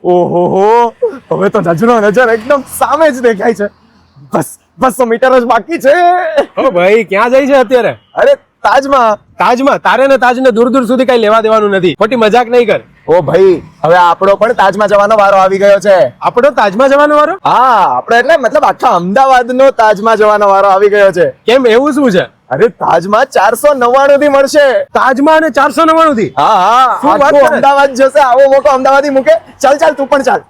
ઓહો, હવે તો નજરો નજર એકદમ સામે જ દેખાય છે. બસ 200 મીટર જ બાકી છે. ઓ ભાઈ ક્યાં જાય છે અત્યારે? અરે તાજમાં. તાજમાં? તારે ને તાજને દૂર દૂર સુધી કઈ લેવા દેવાનું નથી, ખોટી મજાક નહીં કર. ઓ ભાઈ, હવે આપણો પણ તાજમાં જવાનો વારો આવી ગયો છે. આપણો તાજમાં જવાનો વારો? હા, આપણો એટલે મતલબ આખા અમદાવાદનો તાજમાં જવાનો વારો આવી ગયો છે. કેમ, એવું શું છે? અરે તાજમાં 499 થી મળશે. તાજમાં અને 499 થી? હા હા, શું વાત આખું કરે? અમદાવાદ જશે. આવો મોકો અમદાવાદી મૂકે. ચાલ ચાલ, તું પણ ચાલ.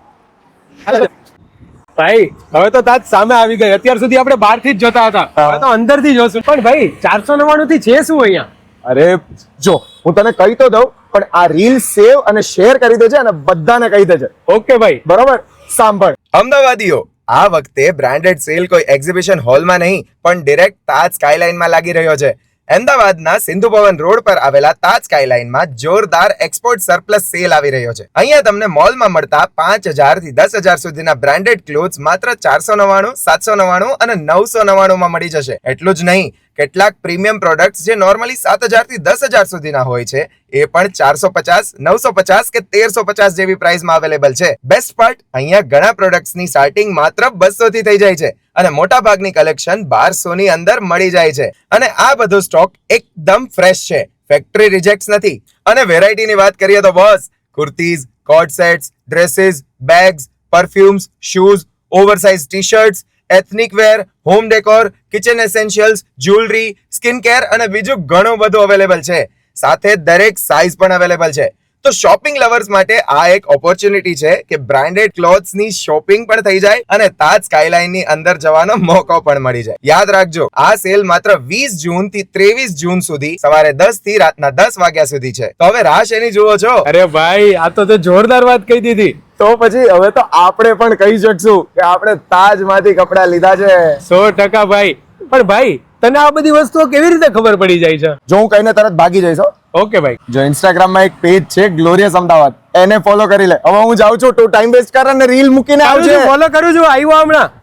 ભાઈ હવે તો તાજ સામે આવી ગઈ. અત્યાર સુધી આપણે બહાર થી જ જોતા હતા, હવે તો અંદર થી જોશું. પણ ભાઈ 499 થી છે શું અહીંયા? અરે જો, હું તને કહી તો દઉં, પણ આ રીલ સેવ અને શેર કરી દેજે અને બધાને કહી દેજે. ઓકે ભાઈ. બરોબર, સાંભળ. અમદાવાદીઓ, આ વખતે બ્રાન્ડેડ સેલ કોઈ એક્ઝિબિશન હોલમાં નહીં પણ ડિરેક્ટ તાજ સ્કાયલાઇનમાં લાગી રહ્યો છે. અમદાવાદના સિંધુ ભવન રોડ પર આવેલા તાજ સ્કાયલાઇનમાં જોરદાર એક્સપોર્ટ સરપ્લસ સેલ આવી રહ્યો છે. અહીંયા તમને મોલમાં મળતા 5000 થી 10000 સુધીના બ્રાન્ડેડ ક્લોથ્સ માત્ર 499, 799 અને 999 માં મળી જશે. એટલું જ નહીં, કેટલાક પ્રીમિયમ પ્રોડક્ટ્સ જે નોર્મલી 7000 થી 10000 સુધીના હોય છે એ પણ 450, 950 કે 1350 જેવી પ્રાઇસમાં અવેલેબલ છે. બેસ્ટ પાર્ટ, અહીંયા ઘણા પ્રોડક્ટ્સની સ્ટાર્ટિંગ માત્ર 200 થી થઈ જાય છે અને મોટા ભાગની કલેક્શન 1200 ની અંદર મળી જાય છે. અને આ બધો સ્ટોક એકદમ ફ્રેશ છે, ફેક્ટરી રિજેક્ટ્સ નથી. અને વેરાયટીની વાત કરીએ તો boss, kurtis, coat sets, dresses, bags, perfumes, shoes, oversize T-shirts, ethnic wear, home decor, kitchen essentials, jewellery, skin care અને બીજું ઘણું બધું અવેલેબલ છે. સાથે દરેક સાઇઝ પણ અવેલેબલ છે. તો શોપિંગ લવર્સ માટે આ એક ઓપોર્ચ્યુનિટી છે કે બ્રાન્ડેડ ક્લોથ્સ ની શોપિંગ પણ થઈ જાય અને તાજ સ્કાયલાઇન ની અંદર જવાનો મોકો પણ મળી જાય. યાદ રાખજો, આ સેલ માત્ર 20 જૂન થી 23 જૂન સુધી સવારે 10 થી રાતના 10 વાગ્યા સુધી છે. તો હવે રાહ શેની જુઓ છો? અરે ભાઈ, આ તો જોરદાર વાત કહી દીધી. તો પછી હવે તો આપણે પણ કહી શકશું કે આપણે તાજમાંથી કપડા લીધા છે. 100% ભાઈ. પણ ભાઈ, તને આ બધી વસ્તુઓ કેવી રીતે ખબર પડી જાય છે? જો હું કહીને તરત ભાગી જઈશ હો. ઓકે ભાઈ. જો ઇન્સ્ટાગ્રામમાં એક પેજ છે ગ્લોરિયસ અમદાવાદ, એને ફોલો કરી લે. હવે હું જાઉં છું, તું ટાઈમ વેસ્ટ કર અને રીલ મૂકીને આવજે. ફોલો કરું છું, આવ્યો હમણાં.